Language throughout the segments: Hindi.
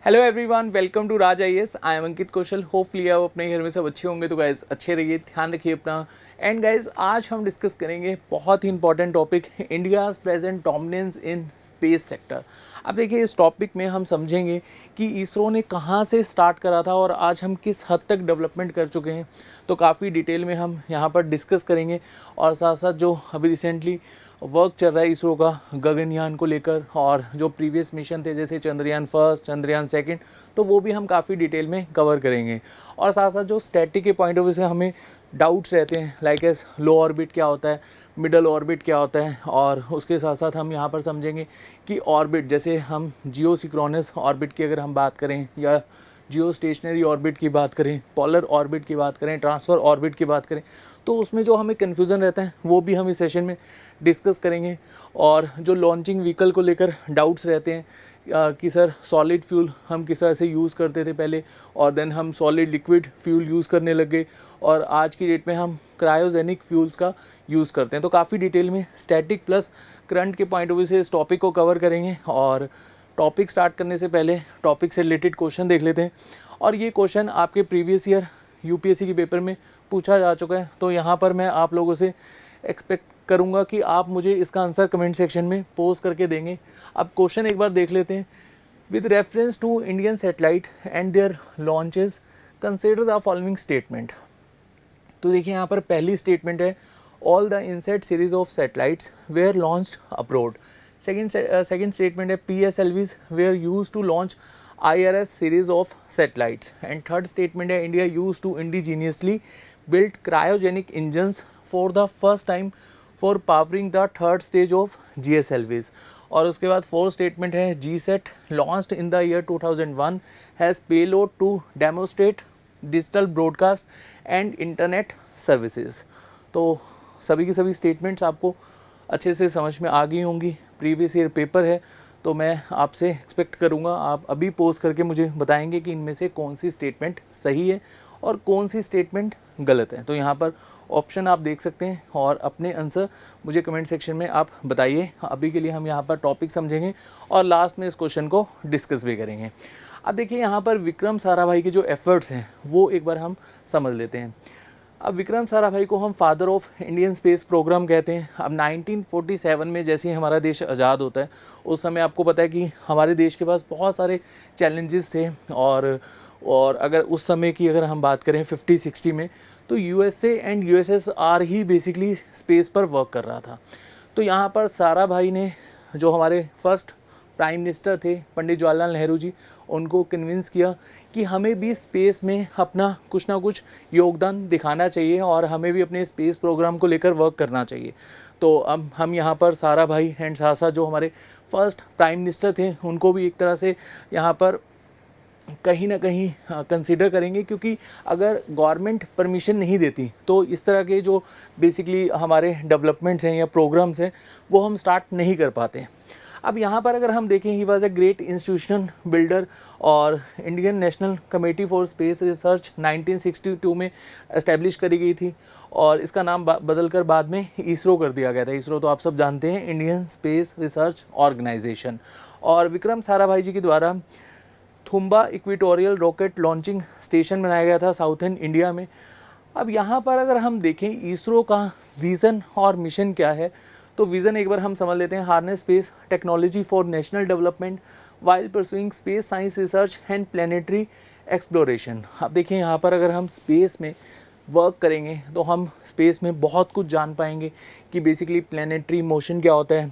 Hello everyone, welcome to Raj IAS. I am Ankit Kaushal. Hopefully आप अपने घर में सब अच्छे होंगे। तो गाइज अच्छे रहिए, ध्यान रखिए अपना। एंड गाइज आज हम डिस्कस करेंगे बहुत ही important topic, India's present dominance in space sector. अब देखिए, इस टॉपिक में हम समझेंगे कि इसरो ने कहाँ से स्टार्ट करा था और आज हम किस हद तक डेवलपमेंट कर चुके हैं। तो काफ़ी डिटेल में हम यहाँ पर डिस्कस करेंगे और साथ साथ जो अभी रिसेंटली वर्क चल रहा है इसरो का गगनयान को लेकर, और जो प्रीवियस मिशन थे जैसे चंद्रयान फर्स्ट, चंद्रयान सेकंड, तो वो भी हम काफ़ी डिटेल में कवर करेंगे। और साथ साथ जो स्टैटिक के पॉइंट ऑफ व्यू से हमें डाउट्स रहते हैं, लाइक एस लो ऑर्बिट क्या होता है, मिडल ऑर्बिट क्या होता है, और उसके साथ साथ हम यहाँ पर समझेंगे कि ऑर्बिट, जैसे हम जियो सिंक्रोनस ऑर्बिट की अगर हम बात करें, या जियो स्टेशनरी ऑर्बिट की बात करें, पोलर ऑर्बिट की बात करें, ट्रांसफ़र ऑर्बिट की बात करें, तो उसमें जो हमें कन्फ्यूज़न रहता है वो भी हम इस सेशन में डिस्कस करेंगे। और जो लॉन्चिंग व्हीकल को लेकर डाउट्स रहते हैं कि सर सॉलिड फ्यूल हम किस तरह से यूज़ करते थे पहले, और देन हम सॉलिड लिक्विड फ्यूल यूज़ करने लग गए, और आज की डेट में हम क्रायोजेनिक फ्यूल्स का यूज़ करते हैं। तो काफ़ी डिटेल में स्टैटिक प्लस करंट के पॉइंट ऑफ व्यू से इस टॉपिक को कवर करेंगे। और टॉपिक स्टार्ट करने से पहले टॉपिक से रिलेटेड क्वेश्चन देख लेते हैं। और ये क्वेश्चन आपके प्रीवियस ईयर यूपीएससी के पेपर में पूछा जा चुका है, तो यहाँ पर मैं आप लोगों से एक्सपेक्ट करूँगा कि आप मुझे इसका आंसर कमेंट सेक्शन में पोस्ट करके देंगे। अब क्वेश्चन एक बार देख लेते हैं। With reference to Indian satellite and their launches consider the following statement. तो देखिए यहाँ पर पहली स्टेटमेंट है, all the INSAT series of satellites were launched abroad. Second statement है, PSLVs were use to launch IRS series of satellites. And third statement है, India used to indigenously build cryogenic engines for the first time for powering the third stage of GSLVs. और उसके बाद फोर्थ स्टेटमेंट है, GSAT launched in the year 2001 has payload to demonstrate digital broadcast and internet services. तो सभी की सभी स्टेटमेंट्स आपको अच्छे से समझ में आ गई होंगी। प्रीवियस ईयर पेपर है, तो मैं आपसे एक्सपेक्ट करूंगा आप अभी पोस्ट करके मुझे बताएंगे कि इनमें से कौन सी स्टेटमेंट सही है और कौन सी स्टेटमेंट गलत है। तो यहाँ पर ऑप्शन आप देख सकते हैं और अपने आंसर मुझे कमेंट सेक्शन में आप बताइए। अभी के लिए हम यहाँ पर टॉपिक समझेंगे और लास्ट में इस क्वेश्चन को डिस्कस भी करेंगे। अब देखिए, यहाँ पर विक्रम साराभाई के जो एफर्ट्स हैं वो एक बार हम समझ लेते हैं। अब विक्रम साराभाई को हम father of Indian space programme कहते हैं। अब 1947 में जैसे ही हमारा देश आज़ाद होता है, उस समय आपको पता है कि हमारे देश के पास बहुत सारे चैलेंजेस थे, और अगर उस समय की अगर हम बात करें 50-60 में, तो USA and USSR he basically space पर वर्क कर रहा था। तो यहाँ पर साराभाई ने, जो हमारे फर्स्ट प्राइम मिनिस्टर थे पंडित जवाहरलाल नेहरू जी, उनको कन्विंस किया कि हमें भी स्पेस में अपना कुछ ना कुछ योगदान दिखाना चाहिए और हमें भी अपने स्पेस प्रोग्राम को लेकर वर्क करना चाहिए। तो अब हम यहाँ पर साराभाई एंड साथ साथ जो हमारे फर्स्ट प्राइम मिनिस्टर थे उनको भी एक तरह से यहाँ पर कहीं ना कहीं कंसिडर करेंगे, क्योंकि अगर गवर्नमेंट परमिशन नहीं देती तो इस तरह के जो बेसिकली हमारे डेवलपमेंट्स हैं या प्रोग्राम्स हैं वो हम स्टार्ट नहीं कर पाते। अब यहाँ पर अगर हम देखें, he was a great institution builder, और Indian National Committee for Space Research 1962 में एस्टेब्लिश करी गई थी, और इसका नाम बदलकर बाद में इसरो कर दिया गया था। इसरो तो आप सब जानते हैं, इंडियन स्पेस रिसर्च ऑर्गेनाइजेशन। और विक्रम साराभाई जी के द्वारा Thumba equatorial rocket launching station बनाया गया था साउथर्न इंडिया में। अब यहाँ पर अगर हम देखें इसरो का विज़न और मिशन क्या है, तो विज़न एक बार हम समझ लेते हैं, harness space technology for national development while pursuing space science research and planetary exploration. अब देखिए, यहाँ पर अगर हम स्पेस में वर्क करेंगे तो हम स्पेस में बहुत कुछ जान पाएंगे कि बेसिकली प्लानिटरी मोशन क्या होता है,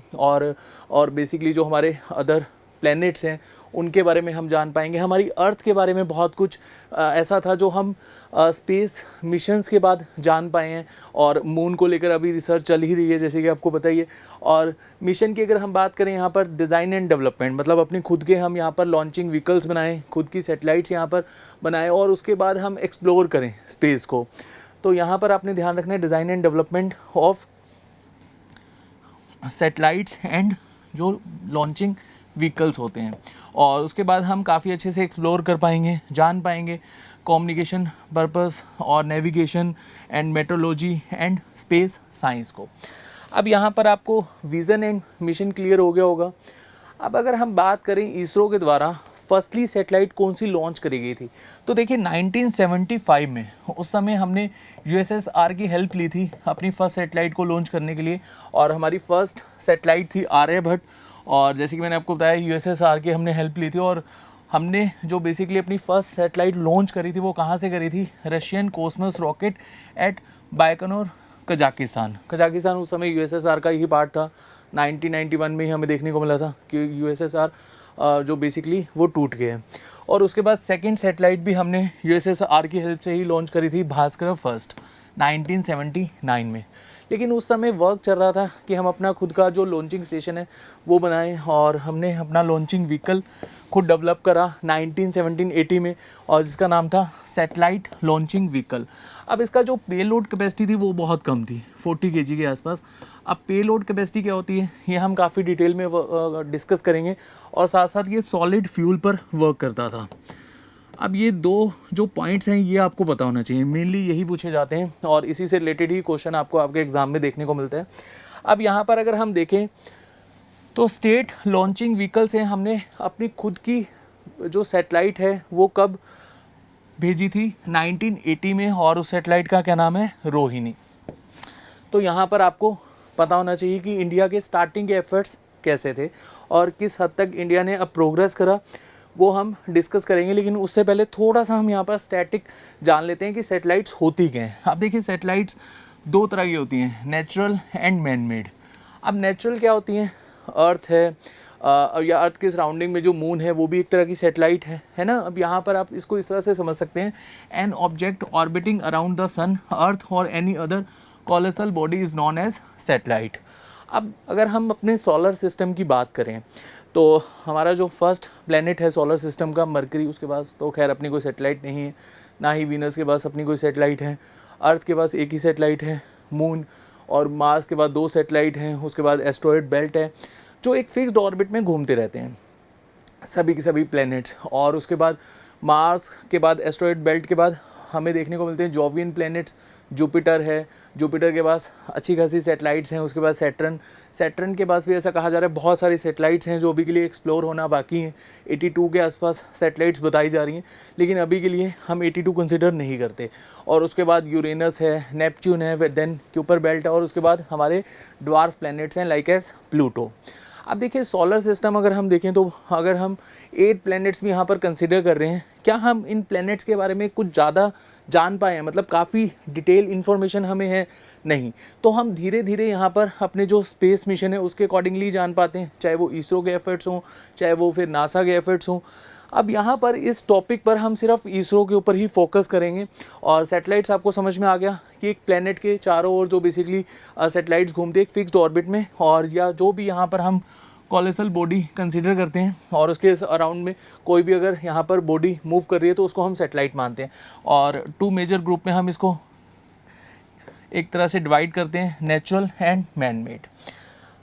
और बेसिकली जो हमारे अदर प्लैनेट्स हैं उनके बारे में हम जान पाएंगे। हमारी अर्थ के बारे में बहुत कुछ ऐसा था जो हम स्पेस मिशंस के बाद जान पाए हैं, और मून को लेकर अभी रिसर्च चल ही रही है जैसे कि आपको पता ही है। और मिशन की अगर हम बात करें, यहाँ पर डिज़ाइन एंड डेवलपमेंट, मतलब अपने खुद के हम यहाँ पर लॉन्चिंग व्हीकल्स बनाएं, खुद की सैटेलाइट्स यहाँ पर बनाएं, और उसके बाद हम एक्सप्लोर करें स्पेस को। तो यहाँ पर आपने ध्यान रखना है, design and development of satellites and जो लॉन्चिंग व्हीकल्स होते हैं, और उसके बाद हम काफ़ी अच्छे से एक्सप्लोर कर पाएंगे, जान पाएंगे कम्युनिकेशन पर्पस और navigation and metrology and space science को। अब यहाँ पर आपको विज़न एंड मिशन क्लियर हो गया होगा। अब अगर हम बात करें इसरो के द्वारा फर्स्टली सैटेलाइट कौन सी लॉन्च करी गई थी, तो देखिए 1975 में उस समय हमने यूएसएसआर की हेल्प ली थी अपनी फर्स्ट सैटेलाइट को लॉन्च करने के लिए, और हमारी फर्स्ट सैटेलाइट थी आर्यभट्ट। और जैसे कि मैंने आपको बताया यूएसएसआर की हमने हेल्प ली थी, और हमने जो बेसिकली अपनी फर्स्ट सैटेलाइट लॉन्च करी थी वो कहाँ से करी थी, Russian Cosmos rocket at Baikonur Kazakhstan उस समय यूएसएसआर का ही पार्ट था। 1991 में ही हमें देखने को मिला था कि यूएसएसआर जो बेसिकली वो टूट गए। और उसके बाद सेकंड सैटेलाइट भी हमने यूएसएसआर की हेल्प से ही लॉन्च करी थी, भास्कर फर्स्ट 1979 में। लेकिन उस समय वर्क चल रहा था कि हम अपना खुद का जो लॉन्चिंग स्टेशन है वो बनाएं, और हमने अपना लॉन्चिंग व्हीकल खुद डेवलप करा 1980 में, और जिसका नाम था सैटेलाइट लॉन्चिंग व्हीकल। अब इसका जो पेलोड कैपेसिटी थी वो बहुत कम थी, 40 kg के आसपास। अब पेलोड कैपेसिटी क्या होती है ये हम काफ़ी डिटेल में डिस्कस करेंगे, और साथ साथ ये सॉलिड फ्यूल पर वर्क करता था। अब ये दो जो पॉइंट्स हैं ये आपको पता होना चाहिए, मेनली यही पूछे जाते हैं और इसी से रिलेटेड ही क्वेश्चन आपको आपके एग्जाम में देखने को मिलता है। अब यहाँ पर अगर हम देखें तो स्टेट लॉन्चिंग व्हीकल से हमने अपनी खुद की जो सैटेलाइट है वो कब भेजी थी, 1980 में, और उस सैटेलाइट का क्या नाम है, रोहिणी। तो यहाँ पर आपको पता होना चाहिए कि इंडिया के स्टार्टिंग के एफर्ट्स कैसे थे और किस हद तक इंडिया ने अब प्रोग्रेस करा, वो हम डिस्कस करेंगे। लेकिन उससे पहले थोड़ा सा हम यहाँ पर स्टैटिक जान लेते हैं कि सैटेलाइट्स होती क्या हैं। अब देखिए सैटेलाइट्स दो तरह की होती हैं, नेचुरल एंड मैन मेड। अब नेचुरल क्या होती हैं, अर्थ है या अर्थ के सराउंडिंग में जो मून है वो भी एक तरह की सैटेलाइट है ना। अब यहाँ पर आप इसको इस तरह से समझ सकते हैं, an object orbiting around the sun, earth और any other colossal body is known as satellite. अब अगर हम अपने सोलर सिस्टम की बात करें तो हमारा जो फर्स्ट प्लेनेट है सोलर सिस्टम का मरकरी, उसके पास तो खैर अपनी कोई सैटेलाइट नहीं है, ना ही वीनस के पास अपनी कोई सैटेलाइट है। अर्थ के पास एक ही सैटेलाइट है मून, और मार्स के बाद दो सैटेलाइट हैं। उसके बाद एस्ट्रॉयड बेल्ट है जो एक फिक्स्ड ऑर्बिट में घूमते रहते हैं सभी के सभी प्लैनेट्स। और उसके बाद मार्स के बाद एस्ट्रॉयड बेल्ट के बाद हमें देखने को मिलते हैं जोवियन प्लैनेट्स, जुपिटर है, जुपिटर के पास अच्छी खासी सैटेलाइट्स हैं। उसके बाद सैटर्न के पास भी ऐसा कहा जा रहा है बहुत सारी सैटेलाइट्स हैं जो अभी के लिए एक्सप्लोर होना बाकी हैं। 82 के आसपास सैटेलाइट्स बताई जा रही हैं, लेकिन अभी के लिए हम 82 कंसिडर नहीं करते। और उसके बाद यूरेनस है, नेपच्यून है, देन क्यूपर बेल्ट है, और उसके बाद हमारे ड्वार्फ प्लैनेट्स हैं लाइक एज प्लूटो। अब देखिए सोलर सिस्टम अगर हम देखें तो अगर हम 8 प्लैनेट्स भी यहाँ पर कंसिडर कर रहे हैं, क्या हम इन प्लैनेट्स के बारे में कुछ ज़्यादा जान पाए हैं, मतलब काफ़ी डिटेल इन्फॉर्मेशन हमें है नहीं। तो हम धीरे धीरे यहाँ पर अपने जो स्पेस मिशन है उसके अकॉर्डिंगली जान पाते हैं, चाहे वो इसरो के एफर्ट्स हों, चाहे वो फिर नासा के एफर्ट्स हों। अब यहाँ पर इस टॉपिक पर हम सिर्फ इसरो के ऊपर ही फोकस करेंगे। और सैटेलाइट्स आपको समझ में आ गया कि एक प्लैनेट के चारों ओर जो बेसिकली सैटेलाइट्स घूमते हैं एक फिक्स्ड ऑर्बिट में, और या जो भी यहाँ पर हम कोलोसल बॉडी कंसीडर करते हैं और उसके अराउंड में कोई भी अगर यहाँ पर बॉडी मूव कर रही है तो उसको हम सैटेलाइट मानते हैं। और टू मेजर ग्रुप में हम इसको एक तरह से डिवाइड करते हैं, नेचुरल एंड मैन मेड।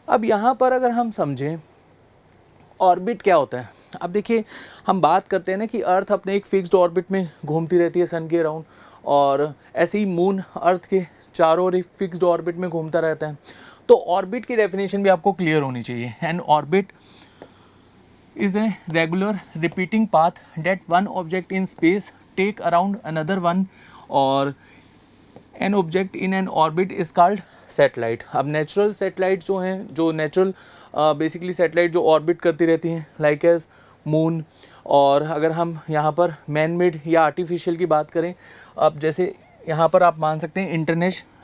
अब यहाँ पर अगर हम समझें ऑर्बिट क्या होता है, अब देखिए हम बात करते हैं ना कि अर्थ अपने एक फिक्स्ड ऑर्बिट में घूमती रहती है सन के अराउंड, और ऐसे ही मून अर्थ के चारों ओर एक फिक्स्ड ऑर्बिट में घूमता रहता है। तो ऑर्बिट की डेफिनेशन भी आपको क्लियर होनी चाहिए। An orbit is a regular repeating path that one object in space take around another one, और an object in an orbit is called satellite. अब नेचुरल सैटेलाइट जो हैं, जो नेचुरल बेसिकली सैटेलाइट जो ऑर्बिट करती रहती हैं लाइक एज मून। और अगर हम यहाँ पर मैन मेड या आर्टिफिशियल की बात करें, अब जैसे यहाँ पर आप मान सकते हैं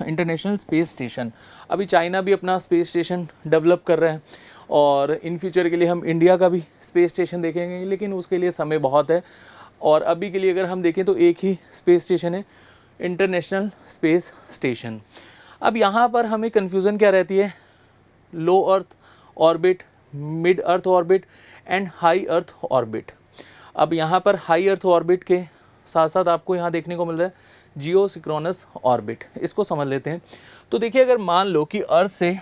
इंटरनेशनल स्पेस स्टेशन। अभी चाइना भी अपना स्पेस स्टेशन डेवलप कर रहा है, और इन फ्यूचर के लिए हम इंडिया का भी स्पेस स्टेशन देखेंगे, लेकिन उसके लिए समय बहुत है। और अभी के लिए अगर हम देखें तो एक ही स्पेस स्टेशन है, इंटरनेशनल स्पेस स्टेशन। अब यहाँ पर हमें कन्फ्यूज़न क्या रहती है, low earth orbit, mid earth orbit and high earth orbit. अब यहाँ पर हाई अर्थ ऑर्बिट के साथ साथ आपको यहाँ देखने को मिल रहा है जियोसिंक्रोनस ऑर्बिट, इसको समझ लेते हैं। तो देखिए अगर मान लो कि अर्थ से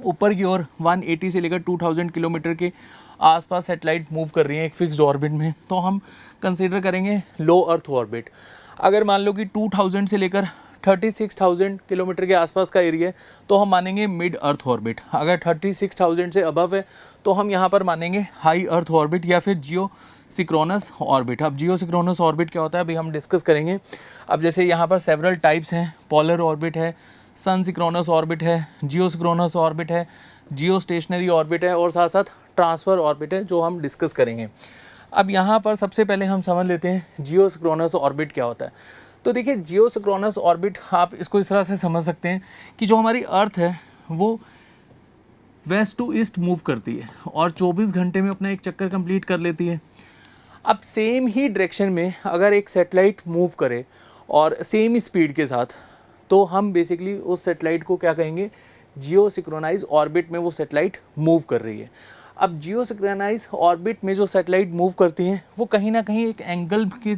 ऊपर की ओर 180 से लेकर 2000 किलोमीटर के आसपास सैटेलाइट मूव कर रही हैं एक फिक्स्ड ऑर्बिट में, तो हम कंसीडर करेंगे लो अर्थ ऑर्बिट। अगर मान लो कि 2000 से लेकर 36,000 किलोमीटर के आसपास का एरिया है तो हम मानेंगे मिड अर्थ ऑर्बिट। अगर 36,000 से अबव है तो हम यहाँ पर मानेंगे हाई अर्थ ऑर्बिट या फिर जियो सिक्रोनस ऑर्बिट। अब जियो सिक्रोनस ऑर्बिट क्या होता है अभी हम डिस्कस करेंगे। अब जैसे यहाँ पर सेवरल टाइप्स हैं, पोलर ऑर्बिट है, सन सिक्रोनस ऑर्बिट है, जियो सिक्रोनस ऑर्बिट है, जियो स्टेशनरी ऑर्बिट है और साथ साथ ट्रांसफ़र ऑर्बिट है जो हम डिस्कस करेंगे। अब यहाँ पर सबसे पहले हम समझ लेते हैं जियो सिक्रोनस ऑर्बिट क्या होता है। तो देखिए जियो सिक्रोनस ऑर्बिट आप इसको इस तरह से समझ सकते हैं कि जो हमारी अर्थ है वो वेस्ट टू ईस्ट मूव करती है और 24 घंटे में अपना एक चक्कर कंप्लीट कर लेती है। अब सेम ही डायरेक्शन में अगर एक सैटेलाइट मूव करे और सेम स्पीड के साथ तो हम बेसिकली उस सैटेलाइट को क्या कहेंगे, जियो सिक्रोनाइज ऑर्बिट में वो सैटेलाइट मूव कर रही है। अब जियो सिक्रोनाइज ऑर्बिट में जो सैटेलाइट मूव करती हैं वो कहीं ना कहीं एक एंगल के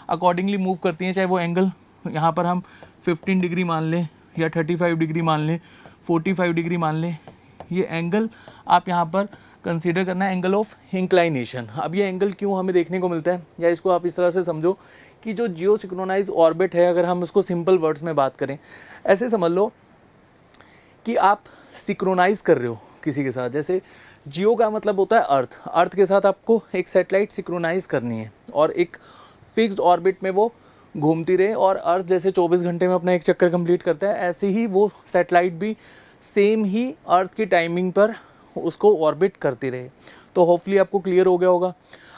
अकॉर्डिंगली मूव करती हैं, चाहे वो एंगल यहाँ पर हम 15 डिग्री मान लें या 35 डिग्री मान लें, 45 डिग्री मान लें। ये एंगल आप यहाँ पर कंसीडर करना है एंगल ऑफ इंक्लाइनेशन। अब ये एंगल क्यों हमें देखने को मिलता है, या इसको आप इस तरह से समझो कि जो जियो सिक्रोनाइज ऑर्बिट है, अगर हम उसको सिंपल वर्ड्स में बात करें, ऐसे समझ लो कि आप सिक्रोनाइज कर रहे हो किसी के साथ। जैसे जियो का मतलब होता है अर्थ, अर्थ के साथ आपको एक सैटेलाइट सिक्रोनाइज करनी है और एक फिक्स्ड ऑर्बिट में वो घूमती रहे और अर्थ जैसे 24 घंटे में अपना एक चक्कर कंप्लीट करता है, ऐसे ही वो सैटेलाइट भी सेम ही अर्थ की टाइमिंग पर उसको ऑर्बिट करती रहे। तो होपफुली आपको क्लियर हो गया होगा।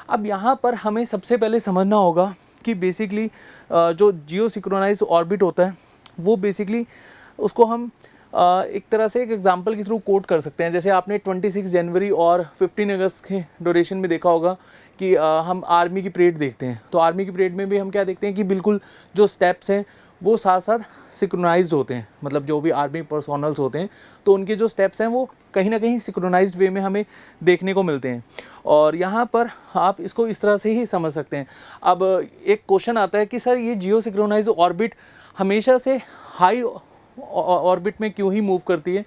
अब यहाँ पर हमें सबसे पहले समझना होगा कि बेसिकली जो जियो सिक्रोनाइज ऑर्बिट होता है वो बेसिकली उसको हम एक तरह से एक एग्जांपल के थ्रू कोट कर सकते हैं। जैसे आपने 26 जनवरी और 15 अगस्त के ड्यूरेशन में देखा होगा कि हम आर्मी की परेड देखते हैं, तो आर्मी की परेड में भी हम क्या देखते हैं कि बिल्कुल जो स्टेप्स हैं वो साथ साथ सिक्रोनाइज्ड होते हैं। मतलब जो भी आर्मी पर्सोनल्स होते हैं तो उनके जो स्टेप्स हैं वो कहीं ना कहीं सिक्रोनाइज्ड वे में हमें देखने को मिलते हैं। और यहाँ पर आप इसको इस तरह से ही समझ सकते हैं। अब एक क्वेश्चन आता है कि सर ये जियो सिक्रोनाइज ऑर्बिट हमेशा से हाई ऑर्बिट में क्यों ही मूव करती है,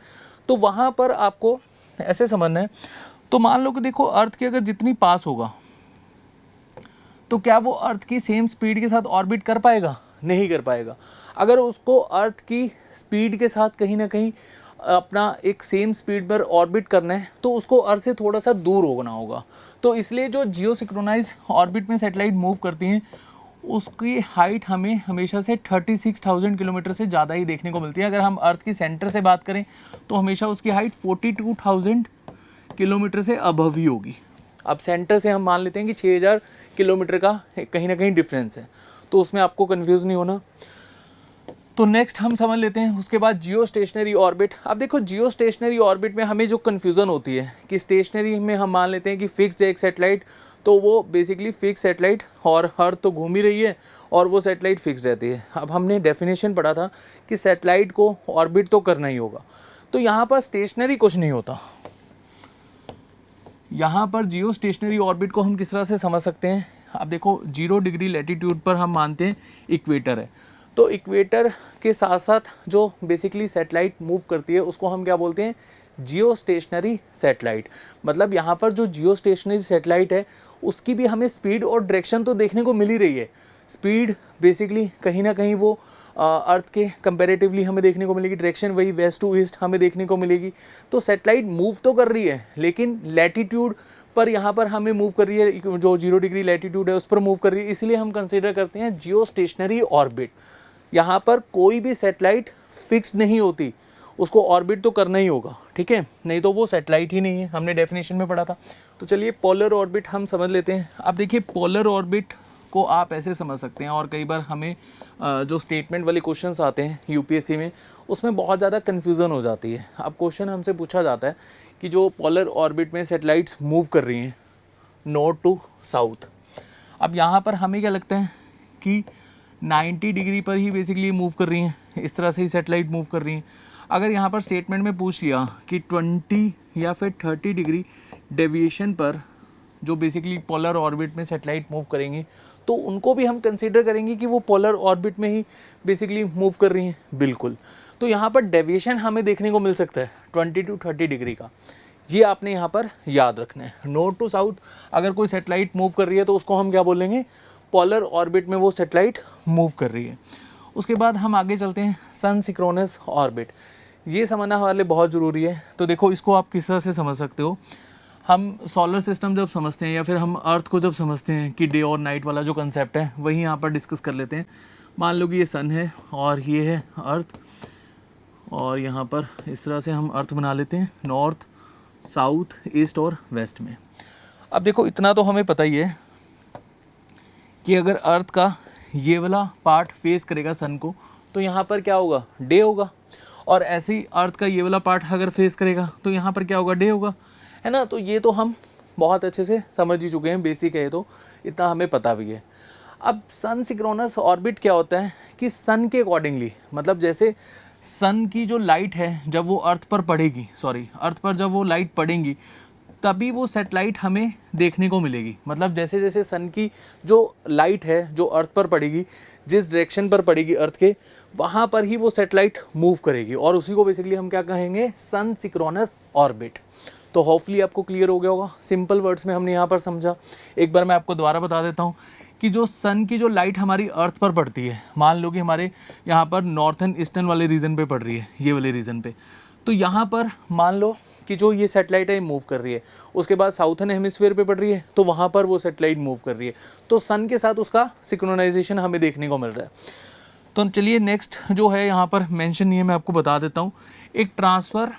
तो वहाँ पर आपको ऐसे समझना है। तो मान लो कि देखो अर्थ की अगर जितनी पास होगा तो क्या वो अर्थ की सेम स्पीड के साथ ऑर्बिट कर पाएगा? नहीं कर पाएगा। अगर उसको अर्थ की स्पीड के साथ कहीं ना कहीं अपना एक सेम स्पीड पर ऑर्बिट करना है तो उसको अर्थ से थोड़ा सा दूर होना होगा। तो इसलिए जो जियो सिक्रोनाइज ऑर्बिट में सैटेलाइट मूव करती हैं उसकी हाइट हमें हमेशा से 36,000 किलोमीटर से ज़्यादा ही देखने को मिलती है। अगर हम अर्थ की सेंटर से बात करें तो हमेशा उसकी हाइट 42,000 किलोमीटर से अबव ही होगी। अब सेंटर से हम मान लेते हैं कि 6,000 किलोमीटर का कहीं ना कहीं डिफरेंस है, तो उसमें आपको कंफ्यूज नहीं होना। तो नेक्स्ट हम समझ लेते हैं उसके बाद जियो स्टेशनरी ऑर्बिट। अब देखो जियो स्टेशनरी ऑर्बिट में हमें जो कन्फ्यूज़न होती है कि स्टेशनरी में हम मान लेते हैं कि फिक्स्ड है एक सेटेलाइट, तो वो बेसिकली फिक्स सेटेलाइट और अर्थ तो घूम ही रही है और वो सेटेलाइट फिक्स रहती है। अब हमने डेफिनेशन पढ़ा था कि सेटेलाइट को ऑर्बिट तो करना ही होगा, तो यहाँ पर स्टेशनरी कुछ नहीं होता। यहाँ पर जियो स्टेशनरी ऑर्बिट को हम किस तरह से समझ सकते हैं। अब देखो 0 डिग्री लैटिट्यूड पर हम मानते हैं इक्वेटर है, तो इक्वेटर के साथ साथ जो बेसिकली सैटेलाइट मूव करती है उसको हम क्या बोलते हैं, जियो स्टेशनरी सैटेलाइट। मतलब यहाँ पर जो जियो स्टेशनरी सैटेलाइट है उसकी भी हमें स्पीड और डायरेक्शन तो देखने को मिल ही रही है। स्पीड बेसिकली कहीं ना कहीं वो अर्थ के कंपैरेटिवली हमें देखने को मिलेगी, डायरेक्शन वही वेस्ट टू ईस्ट हमें देखने को मिलेगी। तो सैटेलाइट मूव तो कर रही है लेकिन लैटिट्यूड पर यहाँ पर हमें मूव कर रही है, जो 0 डिग्री लैटिट्यूड है उस पर मूव कर रही है, इसलिए हम कंसिडर करते हैं जियो स्टेशनरी ऑर्बिट। यहाँ पर कोई भी सैटेलाइट फिक्स नहीं होती, उसको ऑर्बिट तो करना ही होगा, ठीक है, नहीं तो वो सैटेलाइट ही नहीं है, हमने डेफिनेशन में पढ़ा था। तो चलिए पोलर ऑर्बिट हम समझ लेते हैं। अब देखिए पोलर ऑर्बिट को आप ऐसे समझ सकते हैं, और कई बार हमें जो स्टेटमेंट वाले क्वेश्चंस आते हैं यूपीएससी में उसमें बहुत ज़्यादा कन्फ्यूज़न हो जाती है। अब क्वेश्चन हमसे पूछा जाता है कि जो पोलर ऑर्बिट में सैटेलाइट्स मूव कर रही हैं नॉर्थ टू साउथ, अब यहाँ पर हमें क्या लगता है कि 90 डिग्री पर ही बेसिकली मूव कर रही हैं, इस तरह से ही सैटेलाइट मूव कर रही हैं। अगर यहाँ पर स्टेटमेंट में पूछ लिया कि 20 या फिर 30 डिग्री डेविएशन पर जो बेसिकली पोलर ऑर्बिट में सैटेलाइट मूव करेंगी तो उनको भी हम कंसीडर करेंगे कि वो पोलर ऑर्बिट में ही बेसिकली मूव कर रही हैं, बिल्कुल। तो यहाँ पर डेविएशन हमें देखने को मिल सकता है 20 to 30 डिग्री का, ये आपने यहाँ पर याद रखना है। नॉर्थ टू साउथ अगर कोई सैटेलाइट मूव कर रही है तो उसको हम क्या बोलेंगे, पोलर ऑर्बिट में वो सैटेलाइट मूव कर रही है। उसके बाद हम आगे चलते हैं सन सिंक्रोनस ऑर्बिट। ये समझना हमारे लिए बहुत ज़रूरी है। तो देखो इसको आप किस तरह से समझ सकते हो, हम सोलर सिस्टम जब समझते हैं या फिर हम अर्थ को जब समझते हैं कि डे और नाइट वाला जो कंसेप्ट है वही यहाँ पर डिस्कस कर लेते हैं। मान लो कि ये सन है और ये है अर्थ, और यहाँ पर इस तरह से हम अर्थ बना लेते हैं नॉर्थ, साउथ, ईस्ट और वेस्ट में। अब देखो इतना तो हमें पता ही है कि अगर अर्थ का ये वाला पार्ट फेस करेगा सन को तो यहाँ पर क्या होगा, डे होगा, और ऐसे ही अर्थ का ये वाला पार्ट अगर फेस करेगा तो यहाँ पर क्या होगा, डे होगा, है ना। तो ये तो हम बहुत अच्छे से समझ ही चुके हैं, बेसिक है, तो इतना हमें पता भी है। अब सन सिंक्रोनस ऑर्बिट क्या होता है कि सन के अकॉर्डिंगली, मतलब जैसे सन की जो लाइट है जब वो अर्थ पर पड़ेगी, अर्थ पर जब वो लाइट पड़ेंगी तभी वो सैटेलाइट हमें देखने को मिलेगी। मतलब जैसे जैसे सन की जो लाइट है जो अर्थ पर पड़ेगी, जिस डायरेक्शन पर पड़ेगी अर्थ के, वहाँ पर ही वो सैटेलाइट मूव करेगी, और उसी को बेसिकली हम क्या कहेंगे, सन सिंक्रोनस ऑर्बिट। तो होपफुली आपको क्लियर हो गया होगा, सिंपल वर्ड्स में हमने यहाँ पर समझा। एक बार मैं आपको दोबारा बता देता हूँ कि जो सन की जो लाइट हमारी अर्थ पर पड़ती है, मान लो कि हमारे यहाँ पर नॉर्थन ईस्टर्न वाले रीजन पे पड़ रही है, ये वाले रीजन पे, तो यहाँ पर मान लो कि जो ये सैटेलाइट है मूव कर रही है, उसके बाद साउथर्न हेमिस्फीयर पे पड़ रही है तो वहाँ पर वो सैटेलाइट मूव कर रही है, तो सन के साथ उसका सिंक्रोनाइजेशन हमें देखने को मिल रहा है। तो चलिए नेक्स्ट जो है यहाँ पर मेंशन नहीं है, मैं आपको बता देता हूँ। एक ट्रांसफ़र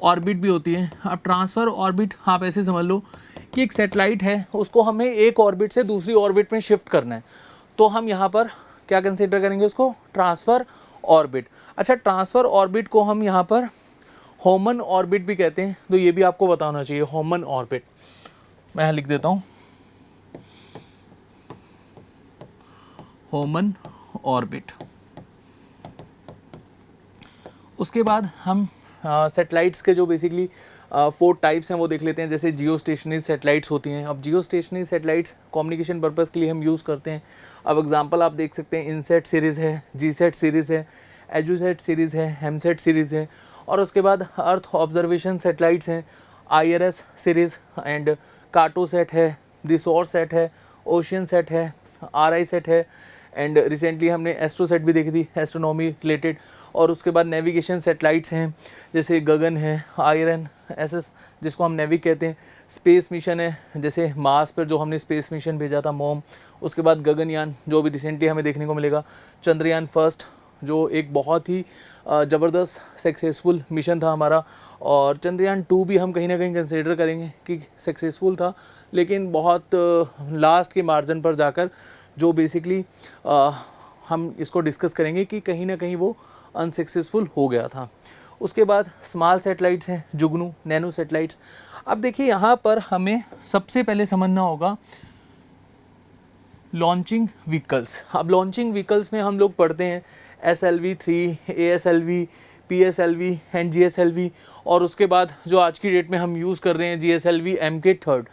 ऑर्बिट भी होती है। अब ट्रांसफ़र ऑर्बिट आप ऐसे समझ लो कि एक सैटेलाइट है, उसको हमें एक ऑर्बिट से दूसरी ऑर्बिट में शिफ्ट करना है, तो हम यहाँ पर क्या कंसिडर करेंगे, उसको ट्रांसफ़र ऑर्बिट। अच्छा, ट्रांसफ़र ऑर्बिट को हम यहाँ पर होमन ऑर्बिट भी कहते हैं, तो ये भी आपको पता होना चाहिए, होमन ऑर्बिट। मैं यहाँ लिख देता हूँ, होमन ऑर्बिट। उसके बाद हम सैटेलाइट्स के जो बेसिकली 4 टाइप्स हैं वो देख लेते हैं। जैसे जियो स्टेशनरी सैटेलाइट्स होती हैं। अब जियो स्टेशनरी सैटेलाइट्स कम्युनिकेशन पर्पज़ के लिए हम यूज़ करते हैं। अब एग्जांपल आप देख सकते हैं, इनसेट सीरीज़ है, जीसेट सीरीज़ है, एजुसेट सीरीज़ है, हेमसेट सीरीज़ है, और उसके बाद अर्थ ऑब्जर्वेशन सैटेलाइट्स हैं, IRS सीरीज़ एंड कार्टोसेट है, रिसोर्स सेट है, ओशियन सेट है, RI सेट है, एंड रिसेंटली हमने एस्ट्रोसेट भी देखी थी, एस्ट्रोनॉमी रिलेटेड। और उसके बाद नेविगेशन सैटेलाइट्स हैं, जैसे गगन है, IRNSS जिसको हम नेविक कहते हैं। स्पेस मिशन है, जैसे मार्स पर जो हमने स्पेस मिशन भेजा था, मोम। उसके बाद गगनयान जो भी रिसेंटली हमें देखने को मिलेगा, चंद्रयान फर्स्ट जो एक बहुत ही ज़बरदस्त सक्सेसफुल मिशन था हमारा, और चंद्रयान 2 भी हम कहीं ना कहीं कंसिडर करेंगे कि सक्सेसफुल था, लेकिन बहुत लास्ट के मार्जिन पर जाकर जो बेसिकली हम इसको डिस्कस करेंगे कि कहीं ना कहीं वो अनसक्सेसफुल हो गया था। उसके बाद स्मॉल सैटेलाइट्स हैं, जुगनू, नैनो सैटेलाइट्स। अब देखिए यहाँ पर हमें सबसे पहले समझना होगा लॉन्चिंग व्हीकल्स। अब लॉन्चिंग व्हीकल्स में हम लोग पढ़ते हैं SLV-3, ASLV, PSLV and GSLV, और उसके बाद जो आज की डेट में हम यूज़ कर रहे हैं GSLV MK3।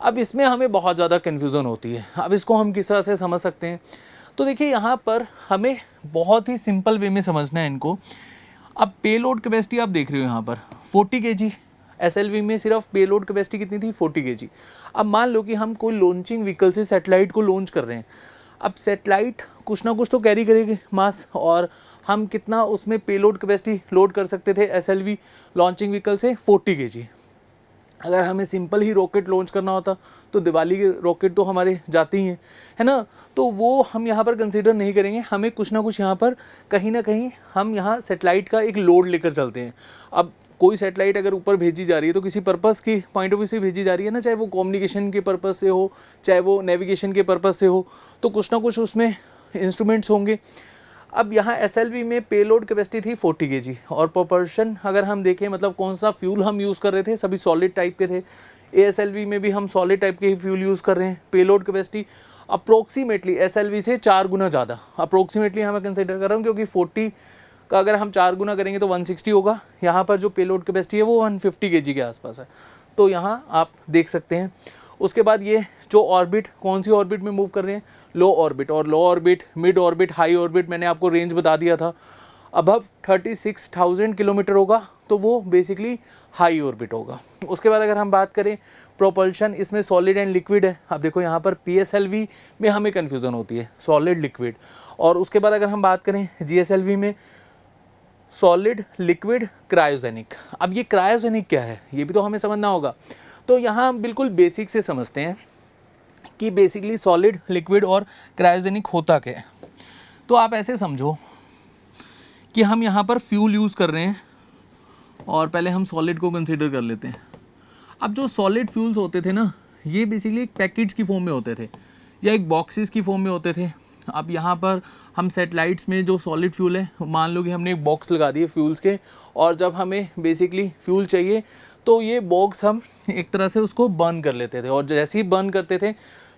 अब इसमें हमें बहुत ज़्यादा कन्फ्यूज़न होती है। अब इसको हम किस तरह से समझ सकते हैं, तो देखिए यहाँ पर हमें बहुत ही सिंपल वे में समझना है इनको। अब पेलोड कैपेसिटी आप देख रहे हो यहाँ पर 40 kg, SLV में सिर्फ पेलोड कैपेसिटी कितनी थी, 40 kg। अब मान लो कि हम कोई लॉन्चिंग व्हीकल से सैटेलाइट को लॉन्च कर रहे हैं। अब सैटेलाइट कुछ ना कुछ तो कैरी करेगी मास, और हम कितना उसमें पेलोड कैपेसिटी लोड कर सकते थे SLV लॉन्चिंग व्हीकल से, 40 kg। अगर हमें सिंपल ही रॉकेट लॉन्च करना होता तो दिवाली के रॉकेट तो हमारे जाते ही हैं, है ना, तो वो हम यहाँ पर कंसीडर नहीं करेंगे। हमें कुछ ना कुछ यहाँ पर कहीं ना कहीं हम यहाँ सैटेलाइट का एक लोड लेकर चलते हैं। अब कोई सैटेलाइट अगर ऊपर भेजी जा रही है तो किसी पर्पज़ की पॉइंट ऑफ व्यू से भेजी जा रही है ना, चाहे वो कम्युनिकेशन के पर्पज़ से हो, चाहे वो नेविगेशन के पर्पज़ से हो, तो कुछ ना कुछ उसमें इंस्ट्रूमेंट्स होंगे। अब यहाँ SLV में पेलोड कैपेसिटी थी 40 kg, और प्रोपल्शन अगर हम देखें, मतलब कौन सा फ्यूल हम यूज़ कर रहे थे, सभी सॉलिड टाइप के थे। ASLV में भी हम सॉलिड टाइप के ही फ्यूल यूज़ कर रहे हैं। पेलोड कैपेसिटी अप्रोक्सीमेटली SLV से 4 गुना ज़्यादा, अप्रोक्सीमेटली हमें कंसिडर कर रहा हूँ, क्योंकि 40 का अगर हम 4 गुना करेंगे तो 160 होगा। यहाँ पर जो पेलोड कैपेसिटी है वो 150 kg के आसपास है, तो यहाँ आप देख सकते हैं। उसके बाद ये जो ऑर्बिट, कौन सी ऑर्बिट में मूव कर रहे हैं, लो ऑर्बिट, और लो orbit, mid orbit, high orbit, मैंने आपको रेंज बता दिया था। अबव 36,000 किलोमीटर होगा तो वो बेसिकली हाई ऑर्बिट होगा। उसके बाद अगर हम बात करें प्रोपल्शन, इसमें सॉलिड एंड लिक्विड है। अब देखो यहाँ पर PSLV में हमें कन्फ्यूज़न होती है, सॉलिड लिक्विड। और उसके बाद अगर हम बात करें GSLV में सॉलिड लिक्विड क्रायोजेनिक। अब ये क्रायोजेनिक क्या है ये भी तो हमें समझना होगा। तो यहाँ हम बिल्कुल बेसिक से समझते हैं कि बेसिकली सॉलिड लिक्विड और क्रायोजेनिक होता क्या है। तो आप ऐसे समझो कि हम यहाँ पर फ्यूल यूज़ कर रहे हैं और पहले हम सॉलिड को कंसीडर कर लेते हैं। अब जो सॉलिड फ्यूल्स होते थे ना, ये बेसिकली एक पैकेट्स की फॉर्म में होते थे या एक बॉक्सेस की फॉर्म में होते थे। अब यहाँ पर हम सेटेलाइट्स में जो सॉलिड फ्यूल है, मान लो कि हमने एक बॉक्स लगा दिए फ्यूल्स के, और जब हमें बेसिकली फ्यूल चाहिए तो ये बॉक्स हम एक तरह से उसको बर्न कर लेते थे, और जैसे ही बर्न करते थे